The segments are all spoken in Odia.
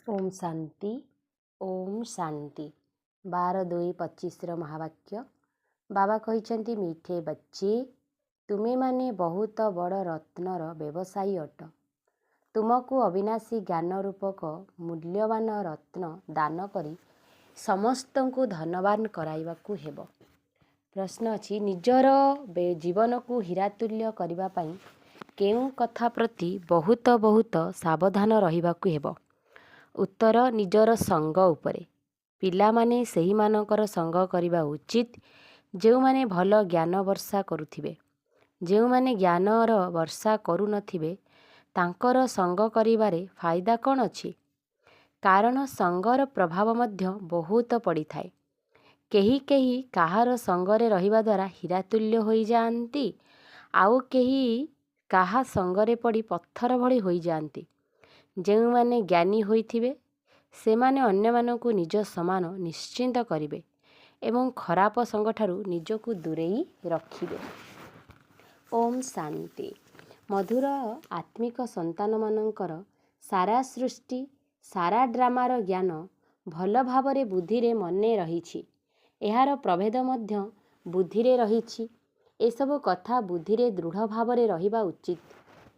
ओम शांति। ओम शांति। 12/2/25 महावाक्य बाबा कहते मीठे बच्चे तुम्हें माने बहुत बड़ रत्नर व्यवसायी अट। तुमको अविनाशी ज्ञान रूपक मूल्यवान रत्न दान करी समस्त को धनवान कराइबाकू हेब। प्रश्न अच्छी निजर जीवन को हीरातुल्य करने पाई केउ कथा प्रति बहुत बहुत सावधान रहिबाकू हेब। उत्तर निजर संग उपरे। पिलामाने सही मानकर संग करिबा उचित जो माने भल ज्ञान वर्षा करुथिबे। जो माने ज्ञानर वर्षा करू नथिबे तांकर संग करिबारे फायदा कौन अछि। कारण संगर प्रभाव मध्य बहुत पड़ी थाए। केही केही काहार संगरे रहिबा द्वारा हीरातुल्य होई जाआंती आउ केही काहा संगरे पड़ी पत्थर भली होई जाआंती। जो माने ज्ञानी होइथिबे से माने अन्य मानकु निज समान निश्चिंत करिबे एवं खराप संगठारु निजकु दूरेई रखिबे। ओम शांति। मधुर आत्मिक संतान मानकर सारा सृष्टि सारा ड्रामार ज्ञान भल भावरे बुद्धिरे मने रहिछि। एहार प्रभेद मध्य बुद्धिरे रहिछि। एसबु कथा बुद्धिरे दृढ़ भावरे रहिबा उचित।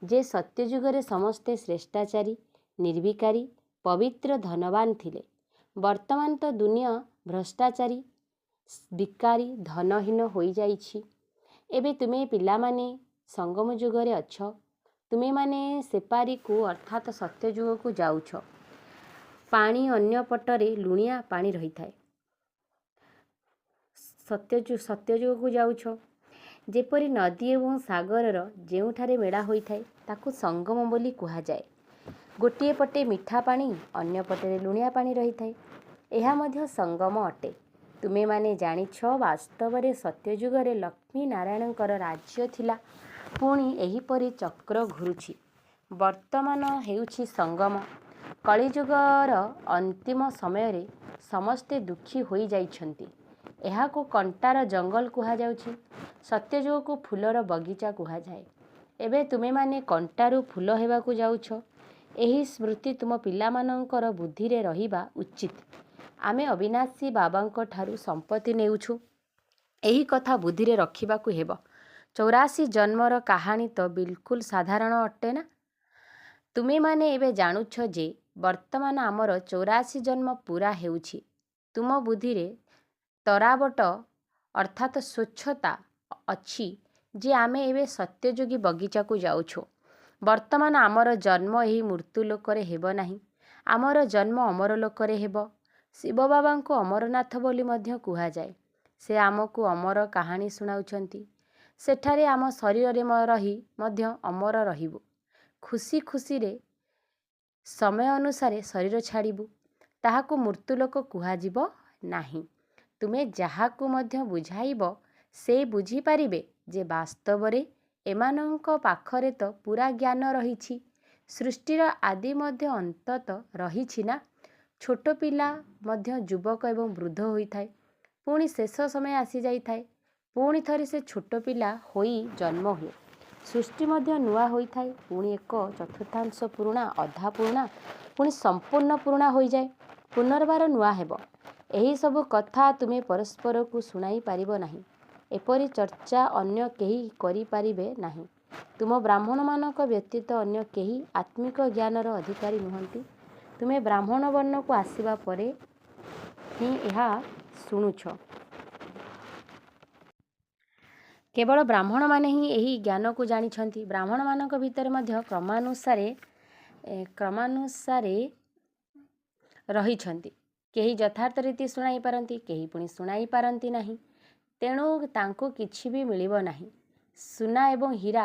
जे सत्ययुगरे समस्ते श्रेष्ठाचारी निर्विकारी पवित्र धनवान थिले। वर्तमान तो दुनिया भ्रष्टाचारी विकारी धनहीन होई जाइछि। एबे तुमे पिला माने संगम युगरे अछ। तुमे माने सेपारी को अर्थात सत्ययुग को जाउछ। पानी अन्य पटरे लुणिया पानी रही थाए। सत्ययुग को जाउछ। जेपरी नदी एवं सागरर जेउठारे मेड़ा होई थाए ताकू संगम बोली कुहा जाए। गोटे पटे मिठा पानी अन्य पटे लुणिया पानी रही थाए। एहा मध्य संगम अटे। तुमे माने जानिछ वास्तव रे सत्ययुगरे लक्ष्मी नारायणकर राज्य थिला। पुणी एहीपरि चक्र घुरुछि। वर्तमान हेउछि संगम। कलियुगर अंतिम समय रे समस्ते दुखी होई जाइछन्ति। एहाको कंटार जंगल कुहा जाउछि। सत्ययुग को फूलर बगीचा कुहा जाए। एबे तुमे माने कंटारू फूल हेबाकू जाउछ। एही स्मृति तुम पिलामानंकर बुद्धिरे रहिबा उचित। आमे अविनाशी बाबांको ठारू संपत्ति नेउछु। एही कथा बुद्धिरे रखिबाकू हेब। 84 जन्मर कहानी तो बिल्कुल साधारण अटे ना। तुमे माने एबे जानुछ जे वर्तमान आमर 84 जन्म पूरा हेउछि। तुम बुद्धिरे तरावट अर्थात स्वच्छता अच्छी जे आमे एबे सत्ययोगी बगीचा को जाउछु। वर्तमान आमर जन्म एही मृत्यु लोकरे हेब नाही। आमर जन्म अमर लोकरे हेब। शिव बाबा को अमरनाथ बोली मध्य कुहा जाए। से आमको अमर कहानी सुनाउछंती। सेठारे आम शरीर रे रही मध्य अमर रहिबु। खुशी खुशी रे समय अनुसारे शरीर छाड़िबु। ताहाको मृत्यु लोक कुहा जिवो नाही। तुमे जाहाकू मध्य बुझाइब से बुझी पारिबे जे वास्तव रे एमानंक पाखरे तो पूरा ज्ञान रहिछि। सृष्टिर आदि मध्य अंतत रहिछि ना। छोट पिला मध्य युवक एवं वृद्ध होइथाए। पुणी शेष समय आसी जाइथाए। पुणी थरी से छोट पिला होई जन्म हुए। सृष्टि मध्य नुआ होइथाए। पुणी एक चतुर्थांश पुरुणा अधा पुरुणा पुणी संपूर्ण पुरुणा होई जाए। पुनर्बार नुआ हेब। एही सबु कथा तुमे परस्पर को सुनाई पारिबो नाही। एपरी चर्चा अन्य केही करि पारिबे नाही। तुम ब्राह्मण मानक व्यतीत अन्य केही आत्मिक ज्ञानर अधिकारी नुहंती। तुमे ब्राह्मण वर्ण को आसीबा परे ही एहा सुनुछ। केवल ब्राह्मण माने ही एही ज्ञान को जानिछंती। ब्राह्मण मानक भितर मध्य क्रमानुसारे रहिछंती। केही यथार्थ रीति सुनाई पारंती केही पुणी सुनाई पारंती नाही। तेणु तांको किछि भी मिलिबो नाही। सुना एवं हीरा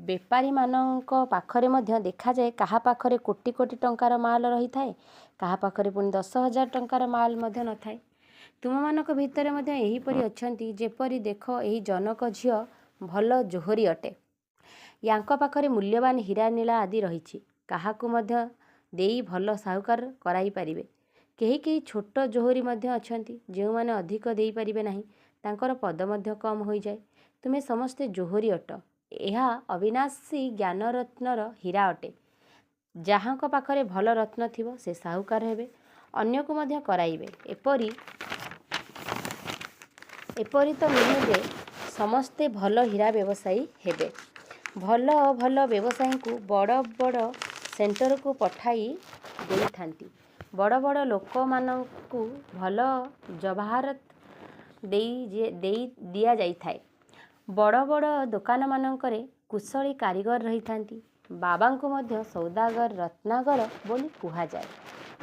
बेपारी मानक पाखरे मध्य देखा जाए। काहा पाखरे कोटी कोटी टंकार माल रही थाए। काहा पाखरे पुणी 10,000 टंकार माल मध्य न थाए। तुम मानक भितर मध्य एही परि अछंती। जेपरि देखो एही जनक झियो भल जोहरी अटे। यांको पाखरे मूल्यवान हीरा नीला आदि रहिछि। काहाकू मध्य देई भल साहुकार कराई पारिबे। केही केही छोट जोहरी मध्य अछंती। जेउ माने अधिक देई पारिबे नाही तांकर पद मध्य कम होई जाए। तुमे समस्ते जोहरी अट। एहा अविनाशी ज्ञानरत्नर हीरा अटे। ଯାହାଙ୍କ ପାଖରେ ଭଲ ରତ୍ନ ଥିବ ସେ ସାହୁକାର ହେବେ, ଅନ୍ୟକୁ ମଧ୍ୟ କରାଇବେ। ଏପରି ତ ନୁହେଁ ଯେ ସମସ୍ତେ ଭଲ ହୀରା ବ୍ୟବସାୟୀ ହେବେ। ଭଲ ଭଲ ବ୍ୟବସାୟୀଙ୍କୁ ବଡ଼ ବଡ଼ ସେଣ୍ଟରକୁ ପଠାଇ ଦେଇଥାନ୍ତି। ବଡ଼ ବଡ଼ ଲୋକମାନଙ୍କୁ ଭଲ ଜବାହରତ ଦିଆଯାଇଥାଏ। ବଡ଼ ବଡ଼ ଦୋକାନମାନଙ୍କରେ କୁଶଳୀ କାରିଗର ରହିଥାନ୍ତି। ବାବାଙ୍କୁ ମଧ୍ୟ ସୌଦାଗର ରତ୍ନାକର ବୋଲି କୁହାଯାଏ।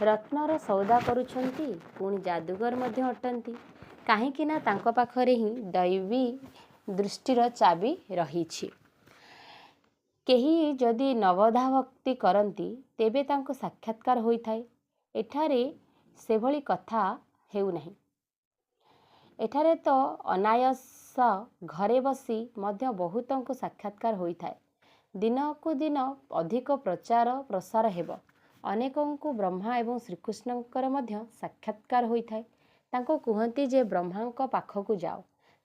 ରତ୍ନର ସୌଦା କରୁଛନ୍ତି, ପୁଣି ଯାଦୁକର ମଧ୍ୟ ଅଟନ୍ତି। କାହିଁକି ନା ତାଙ୍କ ପାଖରେ ହିଁ ଦୈବୀ ଦୃଷ୍ଟିର ଚାବି ରହିଛି। କେହି ଯଦି ନବଧା ଭକ୍ତି କରନ୍ତି ତେବେ ତାଙ୍କୁ ସାକ୍ଷାତକାର ହୋଇଥାଏ। ଏଠାରେ ସେଭଳି କଥା ହେଉନାହିଁ। ଏଠାରେ ତ ଅନାୟାସ ଘରେ ବସି ମଧ୍ୟ ବହୁତଙ୍କୁ ସାକ୍ଷାତକାର ହୋଇଥାଏ। ଦିନକୁ ଦିନ ଅଧିକ ପ୍ରଚାର ପ୍ରସାର ହେବ। ଅନେକଙ୍କୁ ବ୍ରହ୍ମା ଏବଂ ଶ୍ରୀକୃଷ୍ଣଙ୍କର ମଧ୍ୟ ସାକ୍ଷାତକାର ହୋଇଥାଏ। ତାଙ୍କୁ କୁହନ୍ତି ଯେ ବ୍ରହ୍ମାଙ୍କ ପାଖକୁ ଯାଅ,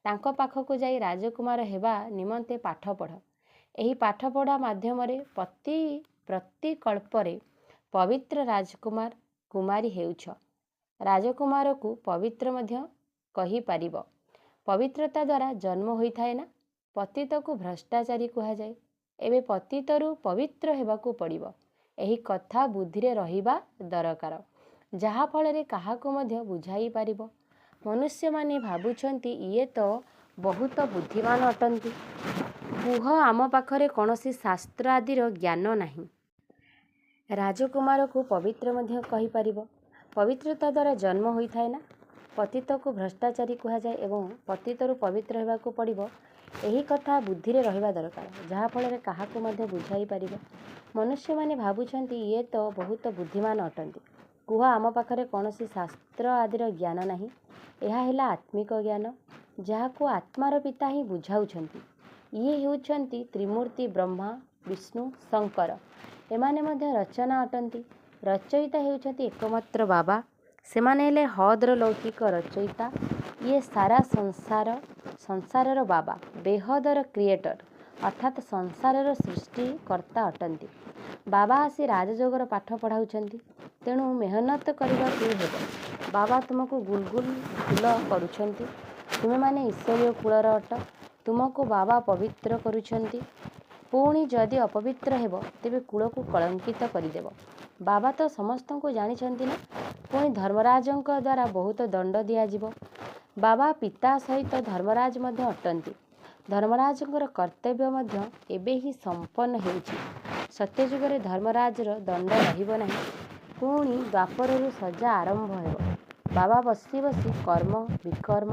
ତାଙ୍କ ପାଖକୁ ଯାଇ ରାଜକୁମାର ହେବା ନିମନ୍ତେ ପାଠ ପଢ଼। ଏହି ପାଠପଢ଼ା ମାଧ୍ୟମରେ ପ୍ରତି କଳ୍ପରେ ପବିତ୍ର ରାଜକୁମାର କୁମାରୀ ହେଉଛ। ରାଜକୁମାରକୁ ପବିତ୍ର ମଧ୍ୟ କହିପାରିବ। ପବିତ୍ରତା ଦ୍ୱାରା ଜନ୍ମ ହୋଇଥାଏ ନା। ପତିତକୁ ଭ୍ରଷ୍ଟାଚାରୀ କୁହାଯାଏ। ଏବେ ପତିତରୁ ପବିତ୍ର ହେବାକୁ ପଡ଼ିବ। ଏହି କଥା ବୁଦ୍ଧିରେ ରହିବା ଦରକାର, ଯାହାଫଳରେ କାହାକୁ ମଧ୍ୟ ବୁଝାଇ ପାରିବ। ମନୁଷ୍ୟମାନେ ଭାବୁଛନ୍ତି ଇଏ ତ ବହୁତ ବୁଦ୍ଧିମାନ ଅଟନ୍ତି। କୁହ ଆମ ପାଖରେ କୌଣସି ଶାସ୍ତ୍ର ଆଦିର ଜ୍ଞାନ ନାହିଁ। ରାଜକୁମାରକୁ ପବିତ୍ର ମଧ୍ୟ କହିପାରିବ। ପବିତ୍ରତା ଦ୍ୱାରା ଜନ୍ମ ହୋଇଥାଏ ନା। ପତିତକୁ ଭ୍ରଷ୍ଟାଚାରୀ କୁହାଯାଏ ଏବଂ ପତିତରୁ ପବିତ୍ର ହେବାକୁ ପଡ଼ିବ। ଏହି କଥା ବୁଦ୍ଧିରେ ରହିବା ଦରକାର, ଯାହାଫଳରେ କାହାକୁ ମଧ୍ୟ ବୁଝାଇ ପାରିବ। ମନୁଷ୍ୟମାନେ ଭାବୁଛନ୍ତି ଇଏ ତ ବହୁତ ବୁଦ୍ଧିମାନ ଅଟନ୍ତି। କୁହ ଆମ ପାଖରେ କୌଣସି ଶାସ୍ତ୍ର ଆଦିର ଜ୍ଞାନ ନାହିଁ। ଏହା ହେଲା ଆତ୍ମିକ ଜ୍ଞାନ, ଯାହାକୁ ଆତ୍ମାର ପିତା ହିଁ ବୁଝାଉଛନ୍ତି। ଇଏ ହେଉଛନ୍ତି ତ୍ରିମୂର୍ତ୍ତି ବ୍ରହ୍ମା, ବିଷ୍ଣୁ, ଶଙ୍କର। ଏମାନେ ମଧ୍ୟ ରଚନା ଅଟନ୍ତି। ରଚୟିତା ହେଉଛନ୍ତି ଏକମାତ୍ର ବାବା। ସେମାନେ ହେଲେ ହଦ୍ର ଲୌକିକ ରଚୟିତା। ଇଏ ସାରା ସଂସାରର ବାବା, ବେହଦର କ୍ରିଏଟର, ଅର୍ଥାତ୍ ସଂସାରର ସୃଷ୍ଟିକର୍ତ୍ତା ଅଟନ୍ତି। ବାବା ଆସି ରାଜଯୋଗର ପାଠ ପଢ଼ାଉଛନ୍ତି। ତେଣୁ ମେହନତ କରିବାକୁ ହେବ। ବାବା ତୁମକୁ ଗୁଲଗୁଲ ଫୁଲ କରୁଛନ୍ତି। ତୁମେମାନେ ଈଶ୍ୱରୀୟ କୁଳର ଅଟ। ତୁମକୁ ବାବା ପବିତ୍ର କରୁଛନ୍ତି। ପୁଣି ଯଦି ଅପବିତ୍ର ହେବ ତେବେ କୁଳକୁ କଳଙ୍କିତ କରିଦେବ। ବାବା ତ ସମସ୍ତଙ୍କୁ ଜାଣିଛନ୍ତି ନା। ପୁଣି ଧର୍ମରାଜଙ୍କ ଦ୍ୱାରା ବହୁତ ଦଣ୍ଡ ଦିଆଯିବ। ବାବା ପିତା ସହିତ ଧର୍ମରାଜ ମଧ୍ୟ ଅଟନ୍ତି। ଧର୍ମରାଜଙ୍କର କର୍ତ୍ତବ୍ୟ ମଧ୍ୟ ଏବେ ହିଁ ସମ୍ପନ୍ନ ହେଉଛି। ସତ୍ୟଯୁଗରେ ଧର୍ମରାଜର ଦଣ୍ଡ ରହିବ ନାହିଁ। ପୁଣି ଦ୍ୱାପରରୁ ସଜା ଆରମ୍ଭ ହେବ। ବାବା ବସି ବସି କର୍ମ, ବିକର୍ମ,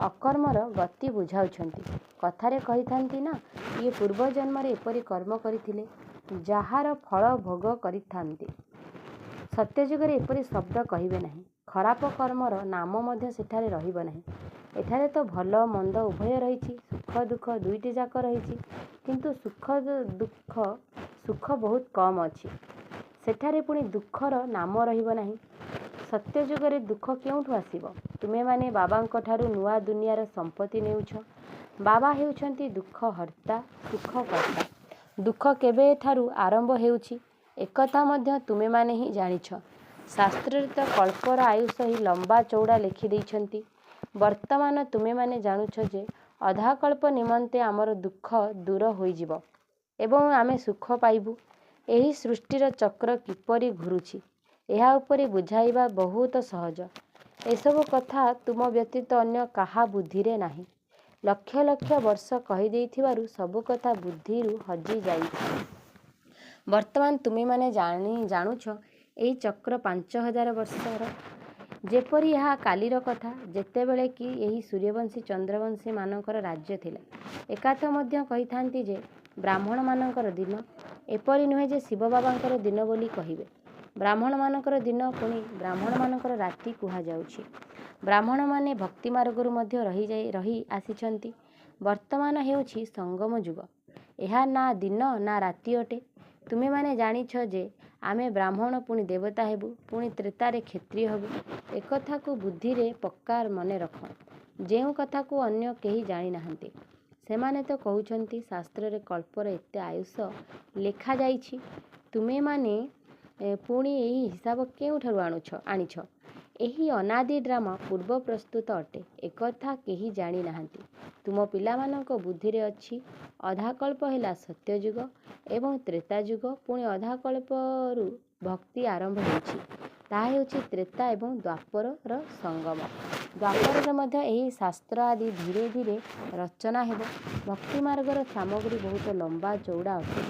ଅକର୍ମର ଗତି ବୁଝାଉଛନ୍ତି। କଥାରେ କହିଥାନ୍ତି ନା, ଇଏ ପୂର୍ବଜନ୍ମରେ ଏପରି କର୍ମ କରିଥିଲେ, ଯାହାର ଫଳ ଭୋଗ କରିଥାନ୍ତି। ସତ୍ୟଯୁଗରେ ଏପରି ଶବ୍ଦ କହିବେ ନାହିଁ। ଖରାପ କର୍ମର ନାମ ମଧ୍ୟ ସେଠାରେ ରହିବ ନାହିଁ। ଏଠାରେ ତ ଭଲ ମନ୍ଦ ଉଭୟ ରହିଛି। ସୁଖ ଦୁଃଖ ଦୁଇଟି ଯାକ ରହିଛି। କିନ୍ତୁ ସୁଖ ବହୁତ କମ୍ ଅଛି। ସେଠାରେ ପୁଣି ଦୁଃଖର ନାମ ରହିବ ନାହିଁ। ସତ୍ୟଯୁଗରେ ଦୁଃଖ କେଉଁଠୁ ଆସିବ? ତୁମେମାନେ ବାବାଙ୍କ ଠାରୁ ନୂଆ ଦୁନିଆର ସମ୍ପତ୍ତି ନେଉଛ। ବାବା ହେଉଛନ୍ତି ଦୁଃଖ ହର୍ତ୍ତା, ସୁଖ କର୍ତ୍ତା। ଦୁଃଖ କେବେଠାରୁ ଆରମ୍ଭ ହେଉଛି ଏକଥା ମଧ୍ୟ ତୁମେମାନେ ହିଁ ଜାଣିଛ। ଶାସ୍ତ୍ରରେ ତ କଳ୍ପର ଆୟୁଷ ହିଁ ଲମ୍ବା ଚଉଡ଼ା ଲେଖିଦେଇଛନ୍ତି। ବର୍ତ୍ତମାନ ତୁମେମାନେ ଜାଣୁଛ ଯେ ଅଧାକଳ୍ପ ନିମନ୍ତେ ଆମର ଦୁଃଖ ଦୂର ହୋଇଯିବ ଏବଂ ଆମେ ସୁଖ ପାଇବୁ। ଏହି ସୃଷ୍ଟିର ଚକ୍ର କିପରି ଘୁରୁଛି, ଏହା ଉପରେ ବୁଝାଇବା ବହୁତ ସହଜ। ଏସବୁ କଥା ତୁମ ବ୍ୟତୀତ ଅନ୍ୟ କାହା ବୁଦ୍ଧିରେ ନାହିଁ। ଲକ୍ଷ ଲକ୍ଷ ବର୍ଷ କହିଦେଇଥିବାରୁ ସବୁ କଥା ବୁଦ୍ଧିରୁ ହଜିଯାଇଛି। ବର୍ତ୍ତମାନ ତୁମେମାନେ ଜାଣୁଛ ଏହି ଚକ୍ର 5000 ବର୍ଷର। ଯେପରି ଏହା କାଲିର କଥା, ଯେତେବେଳେ କି ଏହି ସୂର୍ଯ୍ୟବଂଶୀ ଚନ୍ଦ୍ରବଂଶୀ ମାନଙ୍କର ରାଜ୍ୟ ଥିଲା। ଏକଥା ମଧ୍ୟ କହିଥାନ୍ତି ଯେ ବ୍ରାହ୍ମଣମାନଙ୍କର ଦିନ। ଏପରି ନୁହେଁ ଯେ ଶିବ ବାବାଙ୍କର ଦିନ ବୋଲି କହିବେ। ବ୍ରାହ୍ମଣମାନଙ୍କର ଦିନ, ପୁଣି ବ୍ରାହ୍ମଣମାନଙ୍କର ରାତି କୁହାଯାଉଛି। ବ୍ରାହ୍ମଣମାନେ ଭକ୍ତି ମାର୍ଗରୁ ମଧ୍ୟ ରହି ଆସିଛନ୍ତି। ବର୍ତ୍ତମାନ ହେଉଛି ସଙ୍ଗମ ଯୁଗ। ଏହା ନା ଦିନ ନା ରାତି ଅଟେ। ତୁମେମାନେ ଜାଣିଛ ଯେ ଆମେ ବ୍ରାହ୍ମଣ, ପୁଣି ଦେବତା ହେବୁ, ପୁଣି ତ୍ରେତାରେ କ୍ଷତ୍ରିୟ ହେବୁ। ଏକଥାକୁ ବୁଦ୍ଧିରେ ପକ୍କା ମନେ ରଖ, ଯେଉଁ କଥାକୁ ଅନ୍ୟ କେହି ଜାଣିନାହାନ୍ତି। ସେମାନେ ତ କହୁଛନ୍ତି ଶାସ୍ତ୍ରରେ କଳ୍ପର ଏତେ ଆୟୁଷ ଲେଖାଯାଇଛି। ତୁମେମାନେ ପୁଣି ଏହି ହିସାବ କେଉଁଠାରୁ ଆଣିଛ? ଏହି ଅନାଦି ଡ୍ରାମା ପୂର୍ବ ପ୍ରସ୍ତୁତ ଅଟେ, ଏକଥା କେହି ଜାଣି ନାହାନ୍ତି। ତୁମ ପିଲାମାନଙ୍କ ବୁଦ୍ଧିରେ ଅଛି ଅଧାକଳ୍ପ ହେଲା ସତ୍ୟଯୁଗ ଏବଂ ତ୍ରେତାଯୁଗ, ପୁଣି ଅଧାକଳ୍ପରୁ ଭକ୍ତି ଆରମ୍ଭ ହେଉଛି। ତାହା ହେଉଛି ତ୍ରେତା ଏବଂ ଦ୍ୱାପରର ସଙ୍ଗମ। ଦ୍ୱାପରରେ ମଧ୍ୟ ଏହି ଶାସ୍ତ୍ର ଆଦି ଧୀରେ ଧୀରେ ରଚନା ହେବ। ଭକ୍ତି ମାର୍ଗର ସାମଗ୍ରୀ ବହୁତ ଲମ୍ବା ଚଉଡ଼ା ଅଟେ,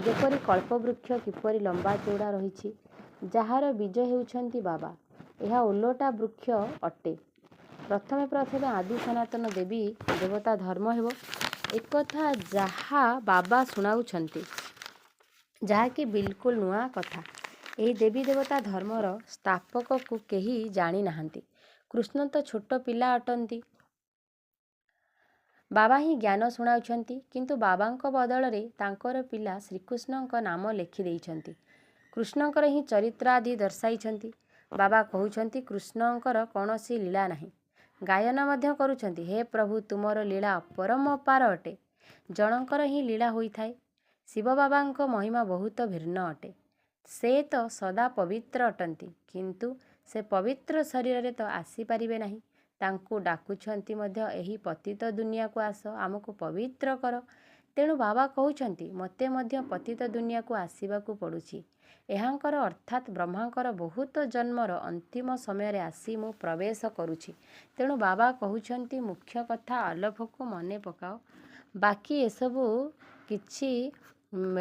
ଯେପରି କଳ୍ପବୃକ୍ଷ କିପରି ଲମ୍ବା ଚଉଡ଼ା ରହିଛି, ଯାହାର ବୀଜ ହେଉଛନ୍ତି ବାବା। ଏହା ଓଲଟା ବୃକ୍ଷ ଅଟେ। ପ୍ରଥମେ ଆଦି ସନାତନ ଦେବୀ ଦେବତା ଧର୍ମ ହେବ, ଏକଥା ଯାହା ବାବା ଶୁଣାଉଛନ୍ତି, ଯାହାକି ବିଲକୁଲ ନୂଆ କଥା। ଏହି ଦେବୀ ଦେବତା ଧର୍ମର ସ୍ଥାପକକୁ କେହି ଜାଣି ନାହାନ୍ତି। କୃଷ୍ଣ ତ ଛୋଟ ପିଲା ଅଟନ୍ତି। ବାବା ହିଁ ଜ୍ଞାନ ଶୁଣାଉଛନ୍ତି, କିନ୍ତୁ ବାବାଙ୍କ ବଦଳରେ ତାଙ୍କର ପିଲା ଶ୍ରୀକୃଷ୍ଣଙ୍କ ନାମ ଲେଖି ଦେଇଛନ୍ତି। କୃଷ୍ଣଙ୍କର ହିଁ ଚରିତ୍ର ଆଦି ଦର୍ଶାଇଛନ୍ତି। ବାବା କହୁଛନ୍ତି କୃଷ୍ଣଙ୍କର କୌଣସି ଲୀଳା ନାହିଁ। ଗାୟନ ମଧ୍ୟ କରୁଛନ୍ତି, ହେ ପ୍ରଭୁ ତୁମର ଲୀଳା ଅପରମ୍ପାର ଅଟେ। ଜଣଙ୍କର ହିଁ ଲୀଳା ହୋଇଥାଏ। ଶିବ ବାବାଙ୍କ ମହିମା ବହୁତ ଭିନ୍ନ ଅଟେ। ସେ ତ ସଦା ପବିତ୍ର ଅଟନ୍ତି, କିନ୍ତୁ ସେ ପବିତ୍ର ଶରୀରରେ ତ ଆସିପାରିବେ ନାହିଁ। ତାଙ୍କୁ ଡାକୁଛନ୍ତି ମଧ୍ୟ, ଏହି ପତିତ ଦୁନିଆକୁ ଆସ, ଆମକୁ ପବିତ୍ର କର। ତେଣୁ ବାବା କହୁଛନ୍ତି ମୋତେ ମଧ୍ୟ ପତିତ ଦୁନିଆକୁ ଆସିବାକୁ ପଡ଼ୁଛି। ଏହାଙ୍କର ଅର୍ଥାତ୍ ବ୍ରହ୍ମାଙ୍କର ବହୁତ ଜନ୍ମର ଅନ୍ତିମ ସମୟରେ ଆସି ମୁଁ ପ୍ରବେଶ କରୁଛି। ତେଣୁ ବାବା କହୁଛନ୍ତି ମୁଖ୍ୟ କଥା ଆଲଫକୁ ମନେ ପକାଅ, ବାକି ଏସବୁ କିଛି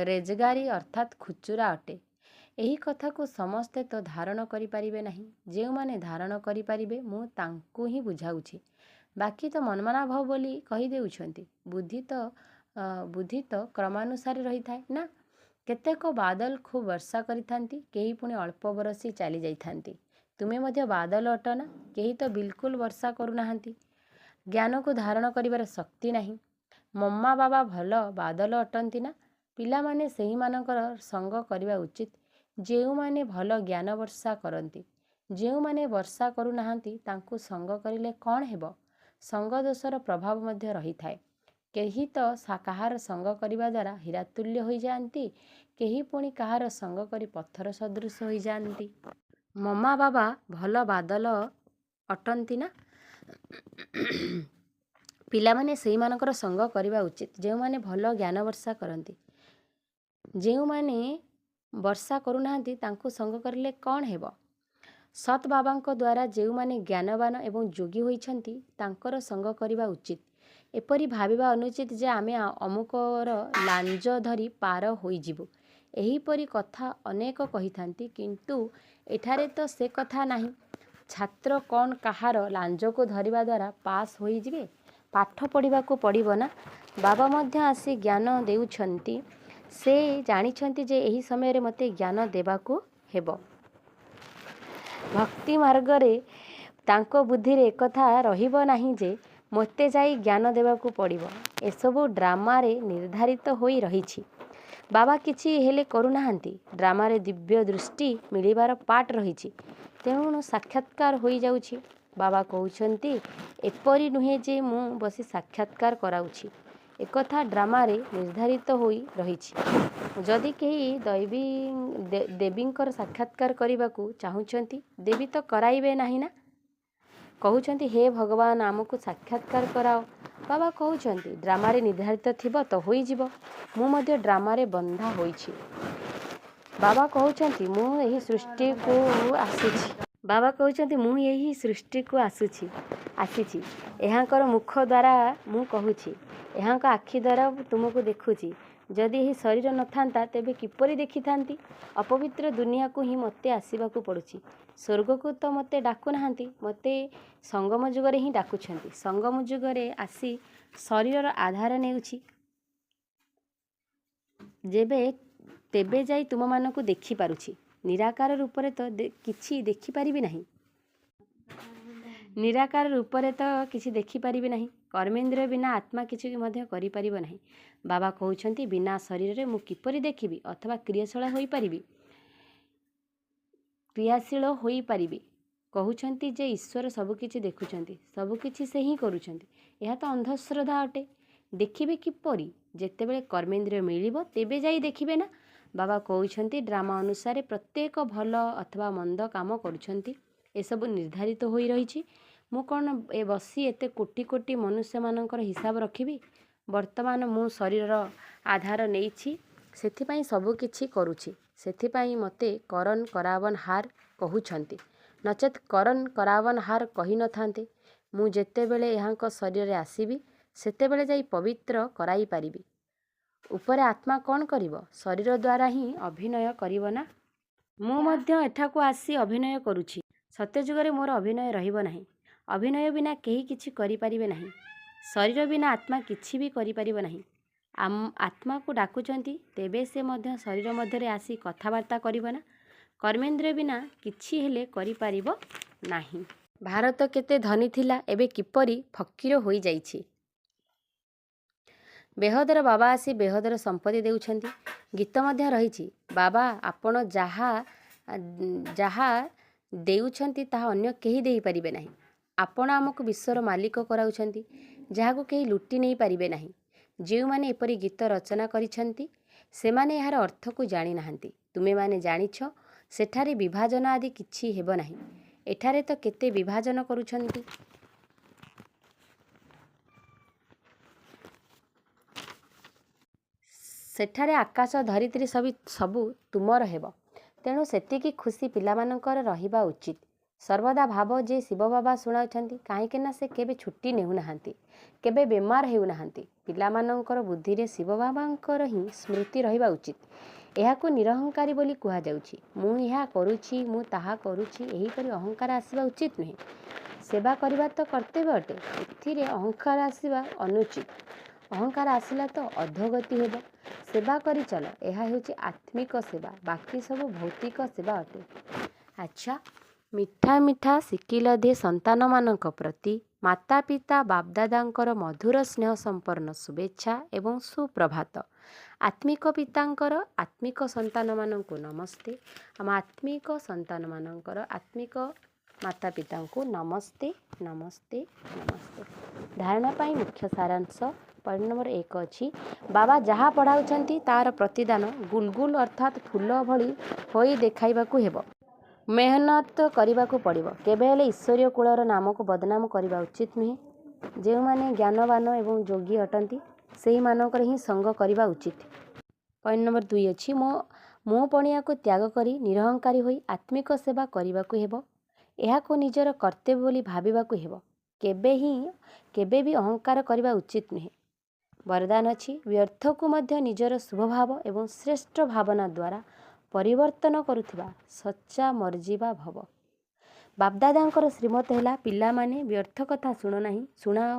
ରେଜଗାରି ଅର୍ଥାତ୍ ଖୁଚୁରା ଅଟେ। ଏହି କଥାକୁ ସମସ୍ତେ ତ ଧାରଣ କରିପାରିବେ ନାହିଁ। ଯେଉଁମାନେ ଧାରଣ କରିପାରିବେ ମୁଁ ତାଙ୍କୁ ହିଁ ବୁଝାଉଛି। ବାକି ତ ମନ୍ମନାଭବ ବୋଲି କହିଦେଉଛନ୍ତି। ବୁଦ୍ଧି ତ କ୍ରମାନୁସାରେ ରହିଥାଏ ନା। କେତେକ ବାଦଲ ଖୁବ୍ ବର୍ଷା କରିଥାନ୍ତି, କେହି ପୁଣି ଅଳ୍ପ ବରଷି ଚାଲି ଯାଇଥାନ୍ତି। ତୁମେ ମଧ୍ୟ ବାଦଲ ଅଟ ନା? କେହି ତ ବିଲକୁଲ ବର୍ଷା କରୁନାହାନ୍ତି। ଜ୍ଞାନକୁ ଧାରଣ କରିବାର ଶକ୍ତି ନାହିଁ। ମମ୍ମା ବାବା ଭଲ ବାଦଲ ଅଟନ୍ତି ନା? ପିଲାମାନେ ସେହିମାନଙ୍କର ସଙ୍ଗ କରିବା ଉଚିତ, ଯେଉଁମାନେ ଭଲ ଜ୍ଞାନ ବର୍ଷା କରନ୍ତି। ଯେଉଁମାନେ ବର୍ଷା କରୁନାହାନ୍ତି, ତାଙ୍କୁ ସଙ୍ଗ କରିଲେ କ'ଣ ହେବ? ସଙ୍ଗ ଦୋଷର ପ୍ରଭାବ ମଧ୍ୟ ରହିଥାଏ। କେହି ତ କାହାର ସଙ୍ଗ କରିବା ଦ୍ୱାରା ହୀରାତୁଲ୍ୟ ହୋଇଯାଆନ୍ତି, କେହି ପୁଣି କାହାର ସଙ୍ଗ କରି ପଥର ସଦୃଶ ହୋଇଯାଆନ୍ତି। ମମ୍ମା ବାବା ଭଲ ବାଦଲ ଅଟନ୍ତି ନା? ପିଲାମାନେ ସେହିମାନଙ୍କର ସଙ୍ଗ କରିବା ଉଚିତ, ଯେଉଁମାନେ ଭଲ ଜ୍ଞାନ ବର୍ଷା କରନ୍ତି। ଯେଉଁମାନେ ବର୍ଷା କରୁନାହାନ୍ତି, ତାଙ୍କୁ ସଙ୍ଗ କରିଲେ କ'ଣ ହେବ? ସତ୍ ବାବାଙ୍କ ଦ୍ୱାରା ଯେଉଁମାନେ ଜ୍ଞାନବାନ ଏବଂ ଯୋଗୀ ହୋଇଛନ୍ତି, ତାଙ୍କର ସଙ୍ଗ କରିବା ଉଚିତ। ଏପରି ଭାବିବା ଅନୁଚିତ ଯେ ଆମେ ଅମୁକର ଲାଞ୍ଜ ଧରି ପାର ହୋଇଯିବୁ। ଏହିପରି କଥା ଅନେକ କହିଥାନ୍ତି, କିନ୍ତୁ ଏଠାରେ ତ ସେ କଥା ନାହିଁ। ଛାତ୍ର କ'ଣ କାହାର ଲାଞ୍ଜକୁ ଧରିବା ଦ୍ୱାରା ପାସ୍ ହୋଇଯିବେ? ପାଠ ପଢ଼ିବାକୁ ପଡ଼ିବ ନା। ବାବା ମଧ୍ୟ ଆସି ଜ୍ଞାନ ଦେଉଛନ୍ତି। ସେ ଜାଣିଛନ୍ତି ଯେ ଏହି ସମୟରେ ମୋତେ ଜ୍ଞାନ ଦେବାକୁ ହେବ। ଭକ୍ତି ମାର୍ଗରେ ତାଙ୍କ ବୁଦ୍ଧିରେ ଏକଥା ରହିବ ନାହିଁ ଯେ ମୋତେ ଯାଇ ଜ୍ଞାନ ଦେବାକୁ ପଡ଼ିବ। ଏସବୁ ଡ୍ରାମାରେ ନିର୍ଦ୍ଧାରିତ ହୋଇ ରହିଛି। ବାବା କିଛି ହେଲେ କରୁନାହାନ୍ତି। ଡ୍ରାମାରେ ଦିବ୍ୟ ଦୃଷ୍ଟି ମିଳିବାର ପାର୍ଟ ରହିଛି, ତେଣୁ ସାକ୍ଷାତକାର ହୋଇଯାଉଛି। ବାବା କହୁଛନ୍ତି ଏପରି ନୁହେଁ ଯେ ମୁଁ ବସି ସାକ୍ଷାତକାର କରାଉଛି। ଏକଥା ଡ୍ରାମାରେ ନିର୍ଦ୍ଧାରିତ ହୋଇ ରହିଛି। ଯଦି କେହି ଦେବୀଙ୍କର ସାକ୍ଷାତକାର କରିବାକୁ ଚାହୁଁଛନ୍ତି, ଦେବୀ ତ କରାଇବେ ନାହିଁ ନା। କହୁଛନ୍ତି ହେ ଭଗବାନ ଆମକୁ ସାକ୍ଷାତକାର କରାଅ। ବାବା କହୁଛନ୍ତି ଡ୍ରାମାରେ ନିର୍ଦ୍ଧାରିତ ଥିବ ତ ହୋଇଯିବ। ମୁଁ ମଧ୍ୟ ଡ୍ରାମାରେ ବନ୍ଧା ହୋଇଛି। ବାବା କହୁଛନ୍ତି ମୁଁ ଏହି ସୃଷ୍ଟିକୁ ଆସିଛି। ଏହାଙ୍କର ମୁଖ ଦ୍ୱାରା ମୁଁ କହୁଛି, ଏହାଙ୍କ ଆଖି ଦ୍ୱାରା ତୁମକୁ ଦେଖୁଛି। ଯଦି ଏହି ଶରୀର ନଥାନ୍ତା ତେବେ କିପରି ଦେଖିଥାନ୍ତି? ଅପବିତ୍ର ଦୁନିଆକୁ ହିଁ ମୋତେ ଆସିବାକୁ ପଡ଼ୁଛି। ସ୍ୱର୍ଗକୁ ତ ମୋତେ ଡାକୁନାହାନ୍ତି, ମୋତେ ସଙ୍ଗମ ଯୁଗରେ ହିଁ ଡାକୁଛନ୍ତି। ସଙ୍ଗମ ଯୁଗରେ ଆସି ଶରୀରର ଆଧାର ନେଉଛି। ତେବେ ଯାଇ ତୁମମାନଙ୍କୁ ଦେଖିପାରୁଛି। ନିରାକାର ରୂପରେ ତ କିଛି ଦେଖିପାରିବି ନାହିଁ। କର୍ମେନ୍ଦ୍ରିୟ ବିନା ଆତ୍ମା କିଛି ମଧ୍ୟ କରିପାରିବ ନାହିଁ। ବାବା କହୁଛନ୍ତି ବିନା ଶରୀରରେ ମୁଁ କିପରି ଦେଖିବି ଅଥବା କ୍ରିୟାଶୀଳ ହୋଇପାରିବି? କହୁଛନ୍ତି ଯେ ଈଶ୍ୱର ସବୁକିଛି ଦେଖୁଛନ୍ତି, ସବୁକିଛି ସେ ହିଁ କରୁଛନ୍ତି। ଏହା ତ ଅନ୍ଧଶ୍ରଦ୍ଧା ଅଟେ। ଦେଖିବେ କିପରି? ଯେତେବେଳେ କର୍ମେନ୍ଦ୍ରିୟ ମିଳିବ ତେବେ ଯାଇ ଦେଖିବେ ନା। ବାବା କହୁଛନ୍ତି ଡ୍ରାମା ଅନୁସାରେ ପ୍ରତ୍ୟେକ ଭଲ ଅଥବା ମନ୍ଦ କାମ କରୁଛନ୍ତି। ଏସବୁ ନିର୍ଦ୍ଧାରିତ ହୋଇ ରହିଛି। ମୁଁ କ'ଣ ବସି ଏତେ କୋଟି କୋଟି ମନୁଷ୍ୟମାନଙ୍କର ହିସାବ ରଖିବି? ବର୍ତ୍ତମାନ ମୁଁ ଶରୀରର ଆଧାର ନେଇଛି, ସେଥିପାଇଁ ସବୁ କିଛି କରୁଛି। ସେଥିପାଇଁ ମୋତେ କରନ୍ କରାବନ୍ ହାର କହୁଛନ୍ତି। ନଚେତ୍ କରନ୍ କରାବନ୍ ହାର କହିନଥାନ୍ତେ, ମୁଁ ଯେତେବେଳେ ଏହାଙ୍କ ଶରୀରରେ ଆସିବି ସେତେବେଳେ ଯାଇ ପବିତ୍ର କରାଇ ପାରିବି। ଉପରେ ଆତ୍ମା କ'ଣ କରିବ? ଶରୀର ଦ୍ୱାରା ହିଁ ଅଭିନୟ କରିବ ନା। ମୁଁ ମଧ୍ୟ ଏଠାକୁ ଆସି ଅଭିନୟ କରୁଛି। ସତ୍ୟଯୁଗରେ ମୋର ଅଭିନୟ ରହିବ ନାହିଁ। ଅଭିନୟ ବିନା କେହି କିଛି କରିପାରିବେ ନାହିଁ। ଶରୀର ବିନା ଆତ୍ମା କିଛି ବି କରିପାରିବ ନାହିଁ। ଆତ୍ମାକୁ ଡାକୁଛନ୍ତି, ତେବେ ସେ ମଧ୍ୟ ଶରୀର ମଧ୍ୟରେ ଆସି କଥାବାର୍ତ୍ତା କରିବ ନା। କର୍ମେନ୍ଦ୍ରିୟ ବିନା କିଛି ହେଲେ କରିପାରିବ ନାହିଁ। ଭାରତ କେତେ ଧନୀ ଥିଲା, ଏବେ କିପରି ଫକୀର ହୋଇଯାଇଛି। ବେହଦର ବାବା ଆସି ବେହଦର ସମ୍ପତ୍ତି ଦେଉଛନ୍ତି। ଗୀତ ମଧ୍ୟ ରହିଛି, ବାବା ଆପଣ ଯାହା ଦେଉଛନ୍ତି ତାହା ଅନ୍ୟ କେହି ଦେଇପାରିବେ ନାହିଁ। ଆପଣ ଆମକୁ ବିଶ୍ୱର ମାଲିକ କରାଉଛନ୍ତି, ଯାହାକୁ କେହି ଲୁଟି ନେଇପାରିବେ ନାହିଁ। ଯେଉଁମାନେ ଏପରି ଗୀତ ରଚନା କରିଛନ୍ତି ସେମାନେ ଏହାର ଅର୍ଥକୁ ଜାଣିନାହାନ୍ତି। ତୁମେମାନେ ଜାଣିଛ, ସେଠାରେ ବିଭାଜନ ଆଦି କିଛି ହେବ ନାହିଁ। ଏଠାରେ ତ କେତେ ବିଭାଜନ କରୁଛନ୍ତି। ସେଠାରେ ଆକାଶ ଧରିତ୍ରୀ ସବୁ ତୁମର ହେବ। ତେଣୁ ସେତିକି ଖୁସି ପିଲାମାନଙ୍କର ରହିବା ଉଚିତ। ସର୍ବଦା ଭାବ ଯେ ଶିବ ବାବା ଶୁଣାଉଛନ୍ତି, କାହିଁକିନା ସେ କେବେ ଛୁଟି ନେଉନାହାନ୍ତି, କେବେ ବେମାର ହେଉନାହାନ୍ତି। ପିଲାମାନଙ୍କର ବୁଦ୍ଧିରେ ଶିବ ବାବାଙ୍କର ହିଁ ସ୍ମୃତି ରହିବା ଉଚିତ। ଏହାକୁ ନିରହଙ୍କାରୀ ବୋଲି କୁହାଯାଉଛି। ମୁଁ ଏହା କରୁଛି, ମୁଁ ତାହା କରୁଛି, ଏହିପରି ଅହଙ୍କାର ଆସିବା ଉଚିତ ନୁହେଁ। ସେବା କରିବା ତ କର୍ତ୍ତବ୍ୟ ଅଟେ, ଏଥିରେ ଅହଙ୍କାର ଆସିବା ଅନୁଚିତ। ଅହଙ୍କାର ଆସିଲା ତ ଅଧୋଗତି ହେବ। ସେବା କରି ଚାଲ, ଏହା ହେଉଛି ଆତ୍ମିକ ସେବା, ବାକି ସବୁ ଭୌତିକ ସେବା ଅଟେ। ଆଚ୍ଛା, ମିଠା ମିଠା ଶିକିଲ ଦେ ସନ୍ତାନମାନଙ୍କ ପ୍ରତି ମାତା ପିତା ବାପଦାଦାଙ୍କର ମଧୁର ସ୍ନେହ ସମ୍ପନ୍ନ ଶୁଭେଚ୍ଛା ଏବଂ ସୁପ୍ରଭାତ। ଆତ୍ମିକ ପିତାଙ୍କର ଆତ୍ମିକ ସନ୍ତାନମାନଙ୍କୁ ନମସ୍ତେ। ଆମ ଆତ୍ମିକ ସନ୍ତାନମାନଙ୍କର ଆତ୍ମିକ ମାତା ପିତାଙ୍କୁ ନମସ୍ତେ ନମସ୍ତେ ନମସ୍ତେ। ଧାରଣା ପାଇଁ ମୁଖ୍ୟ ସାରାଂଶ। ପଏଣ୍ଟ ନମ୍ବର 1 ଅଛି, ବାବା ଯାହା ପଢ଼ାଉଛନ୍ତି ତାହାର ପ୍ରତିଦାନ ଗୁଲଗୁଲ ଅର୍ଥାତ୍ ଫୁଲ ଭଳି ହୋଇ ଦେଖାଇବାକୁ ହେବ। ମେହନତ କରିବାକୁ ପଡ଼ିବ। କେବେ ହେଲେ ଈଶ୍ୱରୀୟ କୁଳର ନାମକୁ ବଦନାମ କରିବା ଉଚିତ ନୁହେଁ। ଯେଉଁମାନେ ଜ୍ଞାନବାନ ଏବଂ ଯୋଗୀ ଅଟନ୍ତି ସେହିମାନଙ୍କର ହିଁ ସଙ୍ଗ କରିବା ଉଚିତ। ପଏଣ୍ଟ ନମ୍ବର 2 ଅଛି, ମୋ ପଣିଆକୁ ତ୍ୟାଗ କରି ନିରହଙ୍କାରୀ ହୋଇ ଆତ୍ମିକ ସେବା କରିବାକୁ ହେବ। ଏହାକୁ ନିଜର କର୍ତ୍ତବ୍ୟ ବୋଲି ଭାବିବାକୁ ହେବ। କେବେ ବି ଅହଙ୍କାର କରିବା ଉଚିତ ନୁହେଁ। ବରଦାନ ଅଛି, ବ୍ୟର୍ଥକୁ ମଧ୍ୟ ନିଜର ଶୁଭଭାବ ଏବଂ ଶ୍ରେଷ୍ଠ ଭାବନା ଦ୍ୱାରା ପରିବର୍ତ୍ତନ କରୁଥିବା ସଚ୍ଚା ମର୍ଜିବା ଭବ। ବାପଦାଦାଙ୍କର ଶ୍ରୀମତ ହେଲା, ପିଲାମାନେ ବ୍ୟର୍ଥ କଥା ଶୁଣ ନାହିଁ, ଶୁଣାଅ